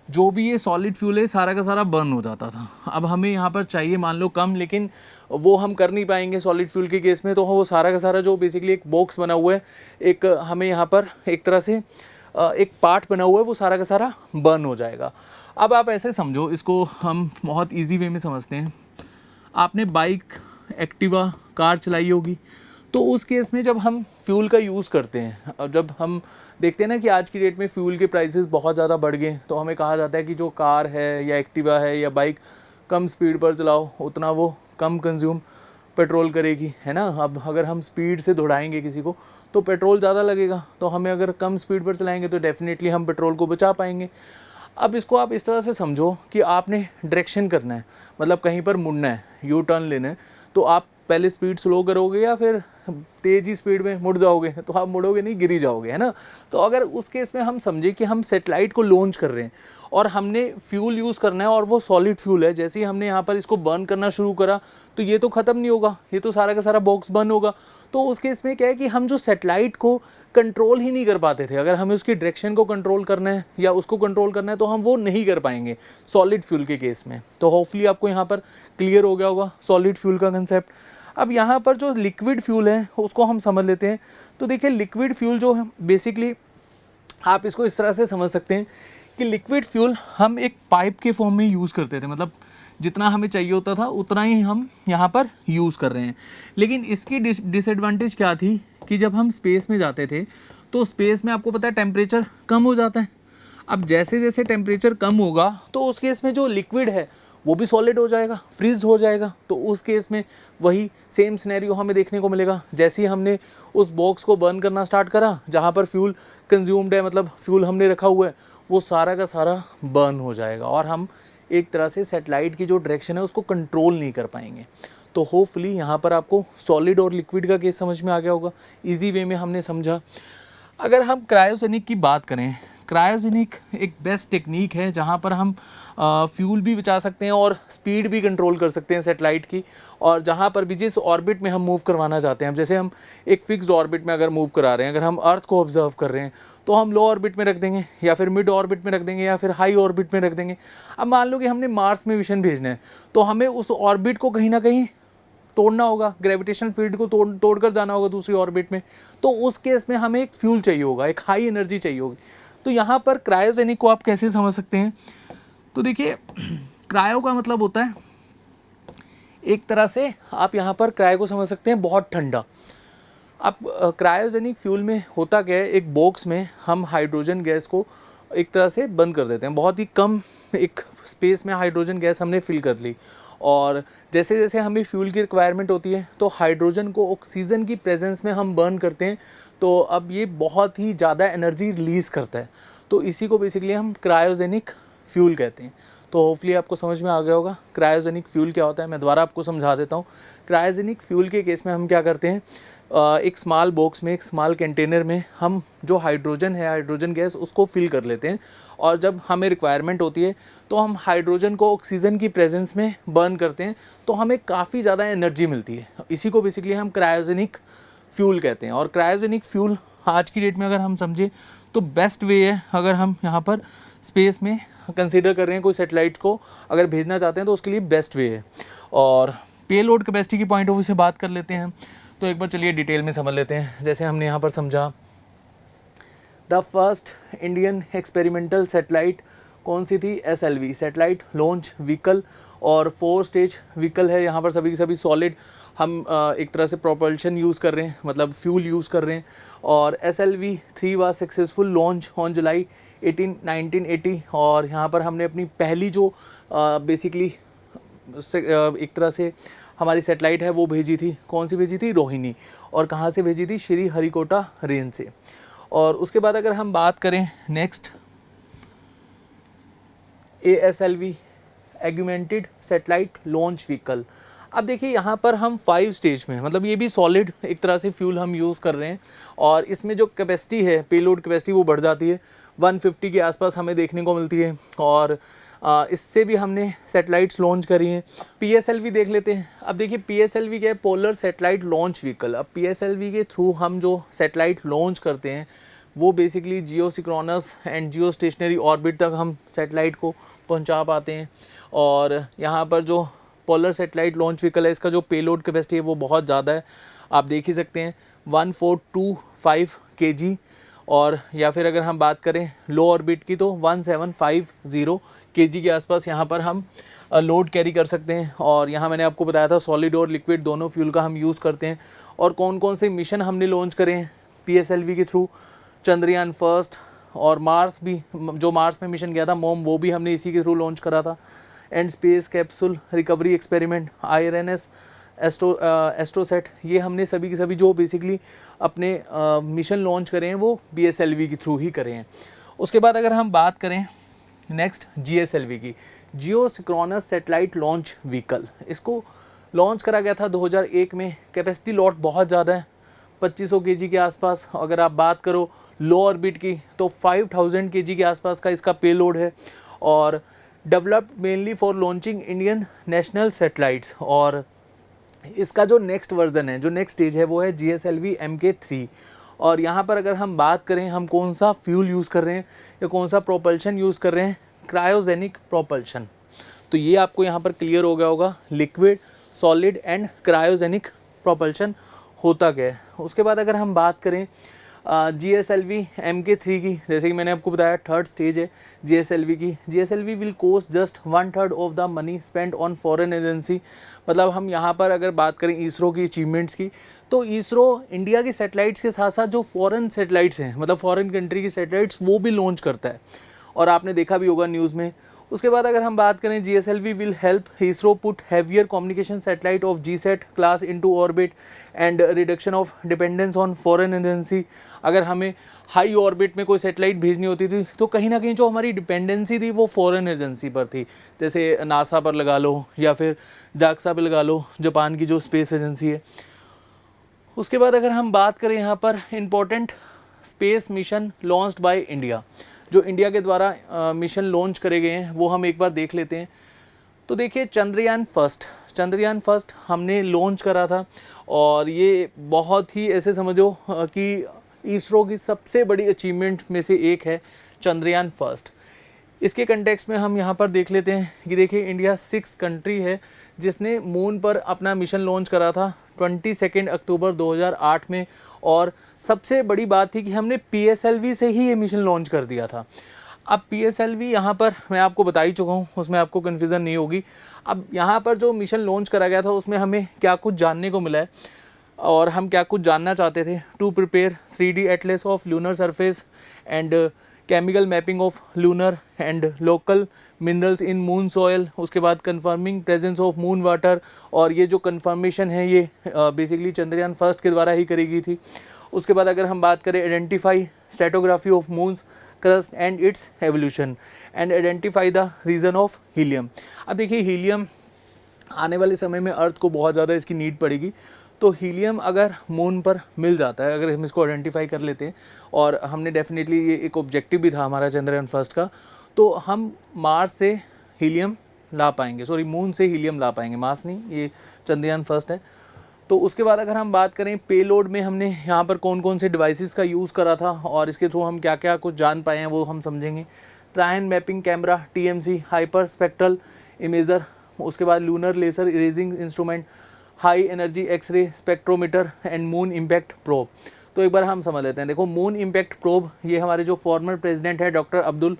जो भी ये सॉलिड फ्यूल है सारा का सारा बर्न हो जाता था। अब हमें यहाँ पर चाहिए मान लो कम, लेकिन वो हम कर नहीं पाएंगे सॉलिड फ्यूल के केस में, तो वो सारा का सारा जो बेसिकली एक बॉक्स बना हुआ है, एक हमें यहाँ पर एक तरह से एक पार्ट बना हुआ है, वो सारा का सारा बर्न हो जाएगा। अब आप ऐसे समझो, इसको हम बहुत इजी वे में समझते हैं। आपने बाइक, एक्टिवा, कार चलाई होगी, तो उस केस में जब हम फ्यूल का यूज़ करते हैं, और जब हम देखते हैं ना कि आज की डेट में फ्यूल के प्राइसेस बहुत ज़्यादा बढ़ गए, तो हमें कहा जाता है कि जो कार है या एक्टिवा है या बाइक कम स्पीड पर चलाओ, उतना वो कम कंज्यूम पेट्रोल करेगी, है ना। अब अगर हम स्पीड से दौड़ाएंगे किसी को तो पेट्रोल ज़्यादा लगेगा, तो हमें अगर कम स्पीड पर चलाएंगे तो डेफिनेटली हम पेट्रोल को बचा पाएंगे। अब इसको आप इस तरह से समझो कि आपने डायरेक्शन करना है, मतलब कहीं पर मुड़ना है, यू टर्न लेना है, तो आप पहले स्पीड स्लो करोगे या फिर तेज़ ही स्पीड में मुड़ जाओगे? तो आप मुड़ोगे नहीं, गिरी जाओगे, है ना। तो अगर उस केस में हम समझे कि हम सेटेलाइट को लॉन्च कर रहे हैं और हमने फ्यूल यूज़ करना है, और वो सॉलिड फ्यूल है, जैसे ही हमने यहाँ पर इसको बर्न करना शुरू करा तो ये तो ख़त्म नहीं होगा, ये तो सारा का सारा बॉक्स बर्न होगा। तो उस केस में क्या है कि हम जो सेटेलाइट को कंट्रोल ही नहीं कर पाते थे, अगर हमें उसकी डायरेक्शन को कंट्रोल करना है या उसको कंट्रोल करना है तो हम वो नहीं कर पाएंगे सॉलिड फ्यूल के केस में। तो होपफुली आपको यहाँ पर क्लियर हो गया होगा सॉलिड फ्यूल का कंसेप्ट। अब यहाँ पर जो लिक्विड फ्यूल है उसको हम समझ लेते हैं। तो देखिए, लिक्विड फ्यूल जो है बेसिकली आप इसको इस तरह से समझ सकते हैं कि लिक्विड फ्यूल हम एक पाइप के फॉर्म में यूज़ करते थे, मतलब जितना हमें चाहिए होता था उतना ही हम यहाँ पर यूज़ कर रहे हैं। लेकिन इसकी डिसएडवांटेज क्या थी कि जब हम स्पेस में जाते थे तो स्पेस में आपको पता है टेम्परेचर कम हो जाता है। अब जैसे जैसे टेम्परेचर कम होगा तो उस केस में जो लिक्विड है वो भी सॉलिड हो जाएगा, फ्रीज हो जाएगा। तो उस केस में वही सेम सिनेरियो हमें देखने को मिलेगा। जैसे ही हमने उस बॉक्स को बर्न करना स्टार्ट करा, जहाँ पर फ्यूल कंज्यूम्ड है, मतलब फ्यूल हमने रखा हुआ है, वो सारा का सारा बर्न हो जाएगा और हम एक तरह से सैटेलाइट की जो डायरेक्शन है उसको कंट्रोल नहीं कर पाएंगे। तो होपफुली यहाँ पर आपको सॉलिड और लिक्विड का केस समझ में आ गया होगा, ईजी वे में हमने समझा। अगर हम क्रायोजेनिक की बात करें, क्रायोजेनिक एक बेस्ट टेक्निक है जहाँ पर हम फ्यूल भी बचा सकते हैं और स्पीड भी कंट्रोल कर सकते हैं सैटेलाइट की, और जहाँ पर भी जिस ऑर्बिट में हम मूव करवाना चाहते हैं, जैसे हम एक फिक्स्ड ऑर्बिट में अगर मूव करा रहे हैं, अगर हम अर्थ को ऑब्जर्व कर रहे हैं तो हम लो ऑर्बिट में रख देंगे या फिर मिड ऑर्बिट में रख देंगे या फिर हाई ऑर्बिट में रख देंगे। अब मान लो कि हमने मार्स में मिशन भेजना है, तो हमें उस ऑर्बिट को कहीं ना कहीं तोड़ना होगा, ग्रेविटेशनल फील्ड को तोड़कर जाना होगा दूसरी ऑर्बिट में। तो उस केस में हमें एक फ्यूल चाहिए होगा, एक हाई एनर्जी चाहिए होगी। तो यहाँ पर क्रायोजेनिक को आप कैसे समझ सकते हैं? तो देखिए, क्रायो का मतलब होता है एक तरह से आप यहाँ पर क्रायो को समझ सकते हैं बहुत ठंडा। अब क्रायोजेनिक फ्यूल में होता क्या है, एक बॉक्स में हम हाइड्रोजन गैस को एक तरह से बंद कर देते हैं, बहुत ही कम एक स्पेस में हाइड्रोजन गैस हमने फिल कर ली, और जैसे जैसे हमें फ्यूल की रिक्वायरमेंट होती है तो हाइड्रोजन को ऑक्सीजन की प्रेजेंस में हम बर्न करते हैं। तो अब ये बहुत ही ज़्यादा एनर्जी रिलीज़ करता है, तो इसी को बेसिकली हम क्रायोजेनिक फ्यूल कहते हैं। तो होपफुली आपको समझ में आ गया होगा क्रायोजेनिक फ्यूल क्या होता है। मैं दोबारा आपको समझा देता हूँ। क्रायोजेनिक फ्यूल के केस में हम क्या करते हैं, एक स्मॉल बॉक्स में, एक स्मॉल कंटेनर में हम जो हाइड्रोजन है, हाइड्रोजन गैस, उसको फिल कर लेते हैं, और जब हमें रिक्वायरमेंट होती है तो हम हाइड्रोजन को ऑक्सीजन की प्रेजेंस में बर्न करते हैं, तो हमें काफ़ी ज़्यादा एनर्जी मिलती है। इसी को बेसिकली हम क्रायोजेनिक फ्यूल कहते हैं। और क्रायोजेनिक फ्यूल आज की डेट में अगर हम समझें तो बेस्ट वे है, अगर हम यहाँ पर स्पेस में कंसीडर कर रहे हैं कोई सैटेलाइट को अगर भेजना चाहते हैं तो उसके लिए बेस्ट वे है। और पेलोड कैपेसिटी की पॉइंट ऑफ व्यू से बात कर लेते हैं, तो एक बार चलिए डिटेल में समझ लेते हैं। जैसे हमने यहाँ पर समझा, the first Indian experimental satellite कौन सी थी? SLV, सैटेलाइट लॉन्च व्हीकल, और 4 स्टेज व्हीकल है। यहाँ पर सभी के सभी सॉलिड हम एक तरह से प्रोपल्शन यूज़ कर रहे हैं, मतलब फ्यूल यूज़ कर रहे हैं। और SLV-3 was successful launch on July 18 1980, और यहाँ पर हमने अपनी पहली जो बेसिकली एक तरह से हमारी सैटेलाइट है वो भेजी थी। कौन सी भेजी थी? रोहिणी। और कहाँ से भेजी थी? श्री हरिकोटा रेंज से। और उसके बाद अगर हम बात करें next ASLV augmented satellite launch vehicle. अब देखिए यहाँ पर हम 5 स्टेज में, मतलब ये भी सॉलिड एक तरह से फ्यूल हम यूज़ कर रहे हैं, और इसमें जो कैपेसिटी है, पेलोड कैपेसिटी, वो बढ़ जाती है 150 के आसपास हमें देखने को मिलती है। और इससे भी हमने सैटेलाइट्स लॉन्च करी हैं। PSLV देख लेते हैं। अब देखिए PSLV क्या है? Polar satellite launch vehicle. अब PSLV के थ्रू हम जो सैटेलाइट लॉन्च करते हैं वो basically geosynchronous and geostationary orbit तक हम सैटेलाइट को पहुंचा पाते हैं। और यहाँ पर जो पोलर सैटेलाइट लॉन्च व्हीकल है, इसका जो पेलोड कैपेसिटी है वो बहुत ज़्यादा है, आप देख ही सकते हैं 1425 kg। और या फिर अगर हम बात करें लो ऑर्बिट की तो 1750 kg के आसपास यहाँ पर हम लोड कैरी कर सकते हैं। और यहाँ मैंने आपको बताया था सॉलिड और लिक्विड दोनों फ्यूल का हम यूज़ करते हैं। और कौन कौन से मिशन हमने लॉन्च करे हैं PSLV के थ्रू? चंद्रयान फर्स्ट, और मार्स भी, जो मार्स में मिशन गया था मोम, वो भी हमने इसी के थ्रू लॉन्च करा था। And space capsule recovery experiment, IRNS, AstroSat, ये हमने सभी के सभी जो बेसिकली अपने मिशन लॉन्च करे हैं वो PSLV के थ्रू ही करे हैं। उसके बाद अगर हम बात करें नेक्स्ट GSLV की, जियो सिक्रोनस सैटेलाइट लॉन्च व्हीकल, इसको लॉन्च करा गया था 2001 में। कैपेसिटी लॉट बहुत ज़्यादा है, 2500 kg के आसपास। अगर आप बात करो लो ऑर्बिट की तो 5000 kg के आसपास का इसका पेलोड है। और developed mainly for launching Indian national satellites. और इसका जो नेक्स्ट वर्जन है, जो नेक्स्ट स्टेज है, वो है GSLV MK3। और यहाँ पर अगर हम बात करें हम कौन सा फ्यूल यूज़ कर रहे हैं या कौन सा प्रोपल्शन यूज़ कर रहे हैं? Cryogenic propulsion. तो ये आपको यहाँ पर क्लियर हो गया होगा, liquid, solid and cryogenic propulsion होता क्या है। उसके बाद अगर हम बात करें GSLV MK3 की, जैसे कि मैंने आपको बताया थर्ड स्टेज है GSLV की। GSLV will cost just 1/3 of the money spend on foreign agency. मतलब हम यहाँ पर अगर बात करें इसरो की अचीवमेंट्स की, तो इसरो इंडिया की सैटेलाइट्स के साथ साथ जो फॉरेन सैटेलाइट्स हैं, मतलब फॉरेन कंट्री की सैटेलाइट्स, वो भी लॉन्च करता है, और आपने देखा भी होगा न्यूज़ में। उसके बाद अगर हम बात करें GSLV will help ISRO put heavier communication satellite of GSAT class into orbit and reduction of dependence on foreign agency. अगर हमें हाई ऑर्बिट में कोई सैटेलाइट भेजनी होती थी तो कहीं ना कहीं जो हमारी डिपेंडेंसी थी वो फॉरेन एजेंसी पर थी, जैसे नासा पर लगा लो या फिर जाक्सा पर लगा लो, जापान की जो स्पेस एजेंसी है। उसके बाद अगर हम बात करें यहाँ पर important space mission launched by India, जो इंडिया के द्वारा मिशन लॉन्च करे गए हैं वो हम एक बार देख लेते हैं। तो देखिए चंद्रयान फर्स्ट हमने लॉन्च करा था, और ये बहुत ही ऐसे समझो कि इसरो की सबसे बड़ी अचीवमेंट में से एक है चंद्रयान फर्स्ट। इसके कंटेक्स्ट में हम यहाँ पर देख लेते हैं कि देखिए इंडिया 6 कंट्री है जिसने मून पर अपना मिशन लॉन्च करा था 22 अक्टूबर 2008 में। और सबसे बड़ी बात थी कि हमने PSLV से ही ये मिशन लॉन्च कर दिया था। अब PSLV यहाँ पर मैं आपको बता ही चुका हूँ, उसमें आपको कन्फ्यूज़न नहीं होगी। अब यहाँ पर जो मिशन लॉन्च करा गया था उसमें हमें क्या कुछ जानने को मिला है और हम क्या कुछ जानना चाहते थे। To prepare 3D atlas of lunar surface and chemical mapping of lunar and local minerals in moon soil. उसके बाद confirming presence of moon water, और ये जो कंफर्मेशन है ये बेसिकली चंद्रयान फर्स्ट के द्वारा ही करी गई थी। उसके बाद अगर हम बात करें identify stratigraphy of moon's crust and its evolution and identify the region of helium. अब देखिए हीलियम आने वाले समय में अर्थ को बहुत ज़्यादा इसकी नीड पड़ेगी, तो हीलियम अगर मून पर मिल जाता है, अगर हम इसको आइडेंटिफाई कर लेते हैं, और हमने डेफिनेटली ये एक ऑब्जेक्टिव भी था हमारा चंद्रयान फर्स्ट का, तो हम मार्स से हीलियम ला पाएंगे, सॉरी मून से हीलियम ला पाएंगे, मार्स नहीं, ये चंद्रयान फर्स्ट है। तो उसके बाद अगर हम बात करें पेलोड में हमने यहाँ पर कौन कौन से डिवाइसेस का यूज़ करा था और इसके थ्रू हम क्या क्या कुछ जान पाए हैं वो हम समझेंगे। Terrain mapping camera, TMC hyperspectral imager, उसके बाद lunar laser ranging instrument, high energy x ray spectrometer and moon impact probe. तो एक बार हम समझ लेते हैं। देखो मून इम्पैक्ट प्रोब, ये हमारे जो फॉर्मर प्रेसिडेंट है डॉक्टर अब्दुल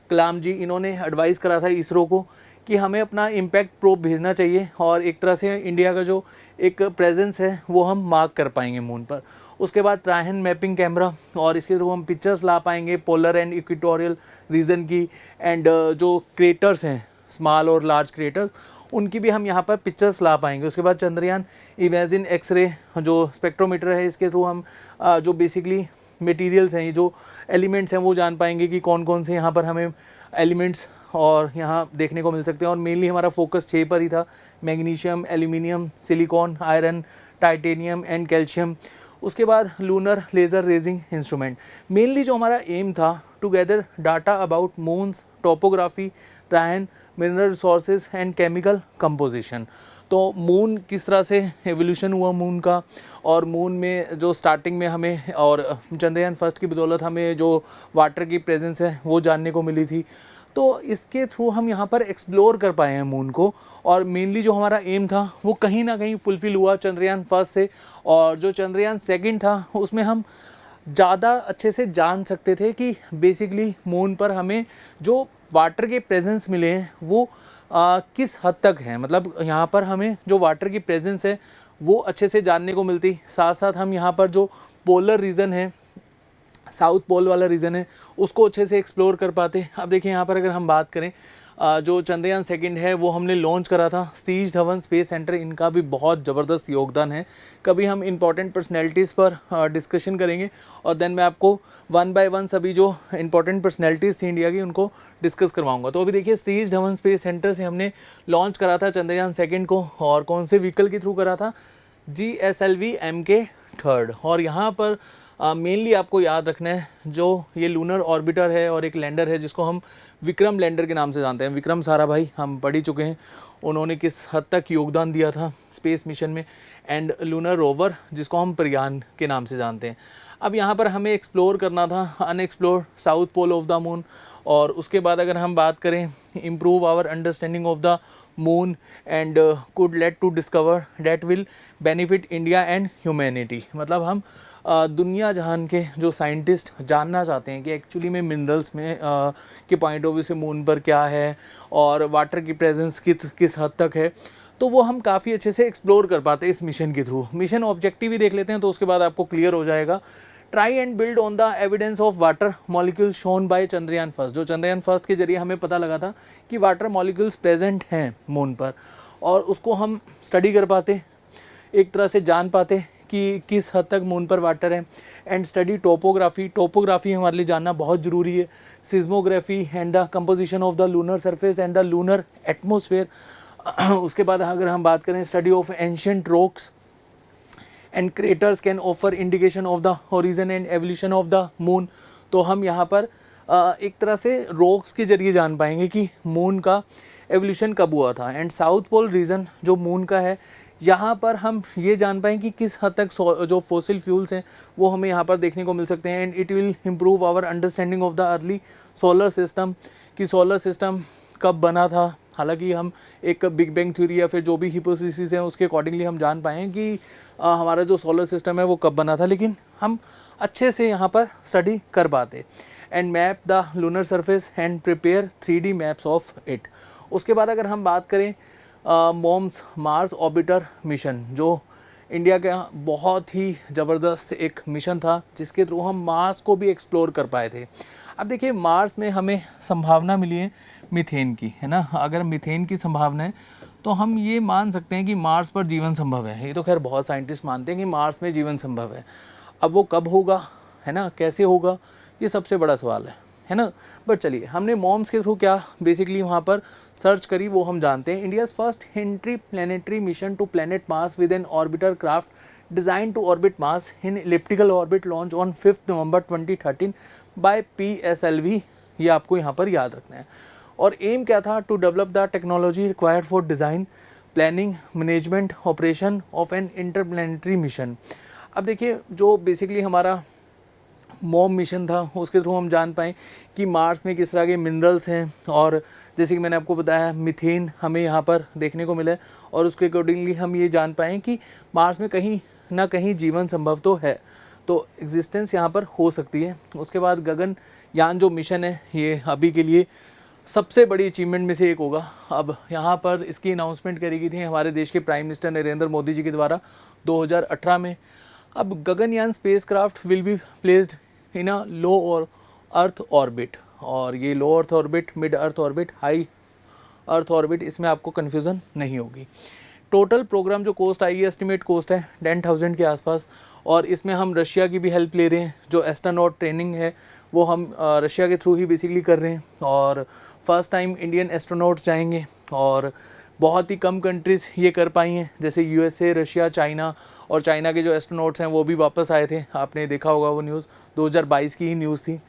कलाम जी, इन्होंने एडवाइस करा था इसरो को कि हमें अपना इम्पैक्ट प्रोब भेजना चाहिए, और एक तरह से इंडिया का जो एक प्रेजेंस है वो हम मार्क कर पाएंगे मून पर। उसके बाद ट्रायन मैपिंग कैमरा, और इसके थ्रू हम पिक्चर्स ला पाएंगे पोलर एंड इक्वेटोरियल रीजन की, एंड जो क्रेटर्स हैं स्मॉल और लार्ज क्रेटर्स, उनकी भी हम यहाँ पर पिक्चर्स ला पाएंगे। उसके बाद चंद्रयान इमेजिन एक्सरे जो स्पेक्ट्रोमीटर है, इसके थ्रू हम जो बेसिकली मटेरियल्स हैं, ये जो एलिमेंट्स हैं वो जान पाएंगे कि कौन कौन से यहाँ पर हमें एलिमेंट्स और यहाँ देखने को मिल सकते हैं। और मेनली हमारा फोकस 6 पर ही था, magnesium, aluminium, silicon, iron, titanium and calcium. उसके बाद lunar laser ranging instrument, mainly जो हमारा एम था to gather data about moon's topography, terrain, mineral resources and chemical composition. तो मून किस तरह से एवोल्यूशन हुआ मून का, और मून में जो स्टार्टिंग में हमें और चंद्रयान फर्स्ट की बदौलत हमें जो वाटर की प्रेजेंस है वो जानने को मिली थी। तो इसके थ्रू हम यहाँ पर एक्सप्लोर कर पाए हैं मून को, और मेनली जो हमारा एम था वो कहीं ना कहीं फुलफिल हुआ चंद्रयान फर्स्ट से। और जो चंद्रयान सेकंड था उसमें हम ज़्यादा अच्छे से जान सकते थे कि बेसिकली मून पर हमें जो वाटर के प्रेजेंस मिले हैं वो किस हद तक है, मतलब यहाँ पर हमें जो वाटर की प्रेजेंस है वो अच्छे से जानने को मिलती। साथ साथ हम यहाँ पर जो पोलर रीजन है, साउथ पोल वाला रीजन है, उसको अच्छे से एक्सप्लोर कर पाते। अब देखिए यहाँ पर अगर हम बात करें, जो चंद्रयान सेकंड है वो हमने लॉन्च करा था सतीश धवन स्पेस सेंटर, इनका भी बहुत ज़बरदस्त योगदान है। कभी हम इंपॉर्टेंट पर्सनैलिटीज़ पर डिस्कशन करेंगे, और देन मैं आपको वन बाय वन सभी जो इंपॉर्टेंट पर्सनैलिटीज़ थी इंडिया की उनको डिस्कस करवाऊंगा। तो अभी देखिए सतीश धवन स्पेस सेंटर से हमने लॉन्च करा था चंद्रयान सेकंड को, और कौन से व्हीकल के थ्रू करा था, GSLV MK3। और यहाँ पर मेनली आपको याद रखना है जो ये लूनर ऑर्बिटर है और एक लैंडर है जिसको हम विक्रम लैंडर के नाम से जानते हैं। विक्रम साराभाई हम पढ़ ही चुके हैं, उन्होंने किस हद तक योगदान दिया था स्पेस मिशन में, एंड लूनर रोवर जिसको हम प्रज्ञान के नाम से जानते हैं। अब यहाँ पर हमें एक्सप्लोर करना था unexplored south pole of the moon, और उसके बाद अगर हम बात करें improve our understanding of the moon and could lead to discover that will benefit India and humanity. मतलब हम दुनिया जहान के जो साइंटिस्ट जानना चाहते हैं कि एक्चुअली में मिनरल्स में के पॉइंट ऑफ व्यू से मून पर क्या है और वाटर की प्रेजेंस किस हद तक है, तो वो हम काफ़ी अच्छे से एक्सप्लोर कर पाते हैं इस मिशन के थ्रू। मिशन ऑब्जेक्टिव ही देख लेते हैं तो उसके बाद आपको क्लियर हो जाएगा। Try and build on the evidence of water molecules shown by Chandrayaan first. जो चंद्रयान फर्स्ट के जरिए हमें पता लगा था कि वाटर मॉलिक्यूल्स प्रेजेंट हैं मून पर, और उसको हम स्टडी कर पाते, एक तरह से जान पाते कि किस हद तक मून पर वाटर है। एंड स्टडी टोपोग्राफी, टोपोग्राफी हमारे लिए जानना बहुत ज़रूरी है। Seismography and the composition of the lunar surface and the lunar atmosphere. उसके बाद अगर हम बात करें study of ancient rocks and craters can offer indication of the horizon and evolution of the moon. तो हम यहाँ पर एक तरह से रॉक्स के जरिए जान पाएंगे कि मून का एवोल्यूशन कब हुआ था। एंड साउथ पोल रीजन जो मून का है, यहाँ पर हम ये जान पाएंगे कि किस हद तक जो फॉसिल फ्यूल्स हैं वो हमें यहाँ पर देखने को मिल सकते हैं। And it will improve our understanding of the early solar system, कि सोलर सिस्टम कब बना था। हालांकि हम एक बिग बैंग थ्योरी या फिर जो भी हिपोथेसिस हैं उसके अकॉर्डिंगली हम जान पाएँ कि हमारा जो सोलर सिस्टम है वो कब बना था, लेकिन हम अच्छे से यहाँ पर स्टडी कर पाते। And map the lunar surface and prepare 3D maps of it. उसके बाद अगर हम बात करें मॉम्स मार्स ऑर्बिटर मिशन, जो इंडिया का बहुत ही ज़बरदस्त एक मिशन था जिसके थ्रू हम मार्स को भी एक्सप्लोर कर पाए थे। अब देखिए मार्स में हमें संभावना मिली है मीथेन की, है ना। अगर मीथेन की संभावना है तो हम ये मान सकते हैं कि मार्स पर जीवन संभव है। ये तो खैर बहुत साइंटिस्ट मानते हैं कि मार्स में जीवन संभव है। अब वो कब होगा, है ना, कैसे होगा, ये सबसे बड़ा सवाल है ना। बट चलिए, हमने मॉम्स के थ्रू क्या बेसिकली वहाँ पर सर्च करी वो हम जानते हैं। India's first interplanetary mission to planet Mars with an orbiter craft design to orbit Mars in elliptical orbit launch on 5 November 2013 by PSLV। ये आपको यहाँ पर याद रखना है। और एम क्या था, to develop the technology required for design planning management operation of an interplanetary mission. अब देखिए जो बेसिकली हमारा मॉम मिशन था उसके थ्रू हम जान पाएँ कि मार्स में किस तरह के मिनरल्स हैं, और जैसे कि मैंने आपको बताया मीथेन हमें यहाँ पर देखने को मिला है, और उसके अकॉर्डिंगली हम ये जान पाएँ कि मार्स में कहीं ना कहीं जीवन संभव तो है, तो एग्जिस्टेंस यहाँ पर हो सकती है। उसके बाद गगनयान जो मिशन है ये अभी के लिए सबसे बड़ी अचीवमेंट में से एक होगा। अब यहाँ पर इसकी अनाउंसमेंट करी गई थी हमारे देश के प्राइम मिनिस्टर नरेंद्र मोदी जी के द्वारा 2018 में। अब Gaganyaan spacecraft will be placed in a low और अर्थ ऑर्बिट, और ये low earth orbit, mid earth orbit, high earth orbit, इसमें आपको कन्फ्यूज़न नहीं होगी। टोटल प्रोग्राम जो कॉस्ट आएगी, एस्टिमेट कॉस्ट है 10,000 के आसपास, और इसमें हम रशिया की भी हेल्प ले रहे हैं। जो एस्ट्रोनॉट ट्रेनिंग है वो हम रशिया के थ्रू ही बेसिकली कर रहे हैं, और फर्स्ट टाइम इंडियन एस्ट्रोनॉट्स जाएंगे, और बहुत ही कम कंट्रीज़ ये कर पाई हैं, जैसे यूएसए, रशिया, चाइना, और चाइना के जो एस्ट्रोनॉट्स हैं वो भी वापस आए थे, आपने देखा होगा वो न्यूज़, 2022 की ही न्यूज़ थी।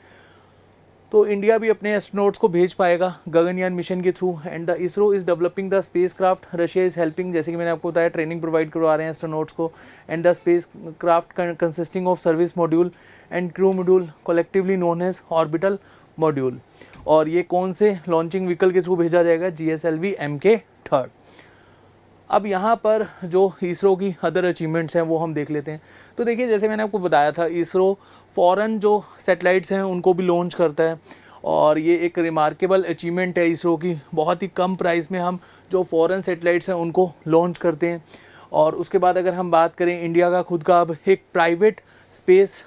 तो इंडिया भी अपने एस्ट्रोनॉट्स को भेज पाएगा गगनयान मिशन के through. And the ISRO is developing the spacecraft, Russia is helping, जैसे कि मैंने आपको बताया, ट्रेनिंग प्रोवाइड करवा रहे हैं एस्ट्रोनॉट्स को। And the spacecraft consisting of service module and crew module collectively known as orbital module. और ये कौन से लॉन्चिंग व्हीकल के थ्रू भेजा जाएगा? GSLV Mk-3। अब यहाँ पर जो इसरो की अदर अचीवमेंट्स हैं वो हम देख लेते हैं। तो देखिए, जैसे मैंने आपको बताया था, इसरो फॉरेन जो सैटेलाइट्स हैं उनको भी लॉन्च करता है, और ये एक रिमार्केबल अचीवमेंट है इसरो की। बहुत ही कम प्राइस में हम जो फॉरेन सैटेलाइट्स हैं उनको लॉन्च करते हैं। और उसके बाद अगर हम बात करें, इंडिया का खुद का अब एक प्राइवेट स्पेस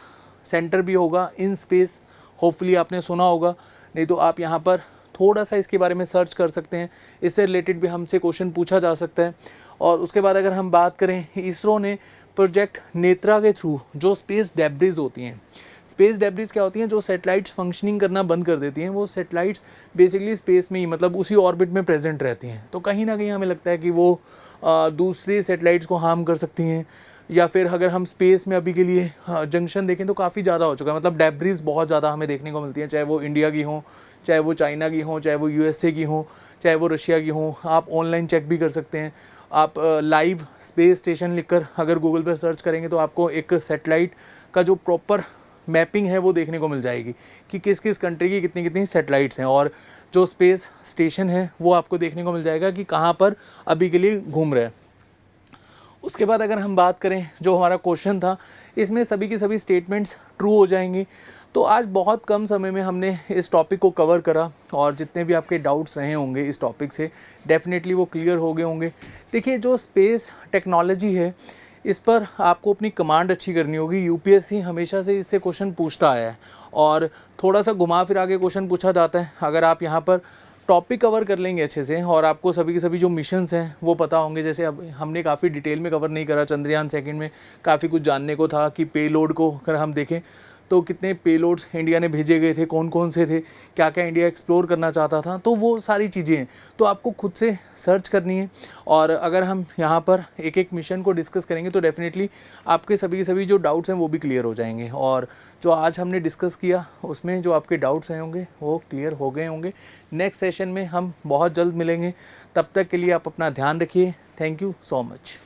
सेंटर भी होगा, इन स्पेस, होपफुली आपने सुना होगा, नहीं तो आप यहाँ पर थोड़ा सा इसके बारे में सर्च कर सकते हैं, इससे रिलेटेड भी हमसे क्वेश्चन पूछा जा सकता है। और उसके बाद अगर हम बात करें, इसरो ने प्रोजेक्ट नेत्रा के थ्रू जो स्पेस डेब्रिज होती हैं, स्पेस डेब्रिज क्या होती हैं? जो सैटेलाइट्स फंक्शनिंग करना बंद कर देती हैं, वो सैटेलाइट्स बेसिकली स्पेस में ही, मतलब उसी ऑर्बिट में प्रेजेंट रहती हैं। तो कहीं ना कहीं हमें लगता है कि वो दूसरी सैटेलाइट्स को हार्म कर सकती हैं, या फिर अगर हम स्पेस में अभी के लिए जंक्शन देखें तो काफ़ी ज़्यादा हो चुका है, मतलब डेब्रिज बहुत ज़्यादा हमें देखने को मिलती हैं, चाहे वो इंडिया की हों, चाहे वो चाइना की हों, चाहे वो यूएसए की हों, चाहे वो रशिया की हों। आप ऑनलाइन चेक भी कर सकते हैं। आप लाइव स्पेस स्टेशन लिखकर अगर गूगल पर सर्च करेंगे तो आपको एक सैटेलाइट का जो प्रॉपर मैपिंग है वो देखने को मिल जाएगी कि किस किस कंट्री की कितनी कितनी सैटेलाइट्स हैं, और जो स्पेस स्टेशन है वो आपको देखने को मिल जाएगा कि कहाँ पर अभी के लिए घूम रहा है। उसके बाद अगर हम बात करें, जो हमारा क्वेश्चन था, इसमें सभी की सभी स्टेटमेंट्स ट्रू हो जाएंगी। तो आज बहुत कम समय में हमने इस टॉपिक को कवर करा, और जितने भी आपके डाउट्स रहे होंगे इस टॉपिक से डेफिनेटली वो क्लियर हो गए होंगे। देखिए, जो स्पेस टेक्नोलॉजी है, इस पर आपको अपनी कमांड अच्छी करनी होगी। यूपीएससी हमेशा से इससे क्वेश्चन पूछता आया है, और थोड़ा सा घुमा फिरा के क्वेश्चन पूछा जाता है। अगर आप यहाँ पर टॉपिक कवर कर लेंगे अच्छे से, और आपको सभी के सभी जो मिशंस हैं वो पता होंगे, जैसे अब हमने काफ़ी डिटेल में कवर नहीं करा, चंद्रयान सेकंड में काफ़ी कुछ जानने को था कि पेलोड को अगर हम देखें तो कितने पेलोड्स इंडिया ने भेजे गए थे, कौन कौन से थे, क्या क्या इंडिया एक्सप्लोर करना चाहता था, तो वो सारी चीज़ें हैं तो आपको खुद से सर्च करनी है। और अगर हम यहाँ पर एक एक मिशन को डिस्कस करेंगे तो डेफिनेटली आपके सभी के सभी जो डाउट्स हैं वो भी क्लियर हो जाएंगे, और जो आज हमने डिस्कस किया उसमें जो आपके डाउट्स रहे होंगे वो क्लियर हो गए होंगे। नेक्स्ट सेशन में हम बहुत जल्द मिलेंगे, तब तक के लिए आप अपना ध्यान रखिए। Thank you so much.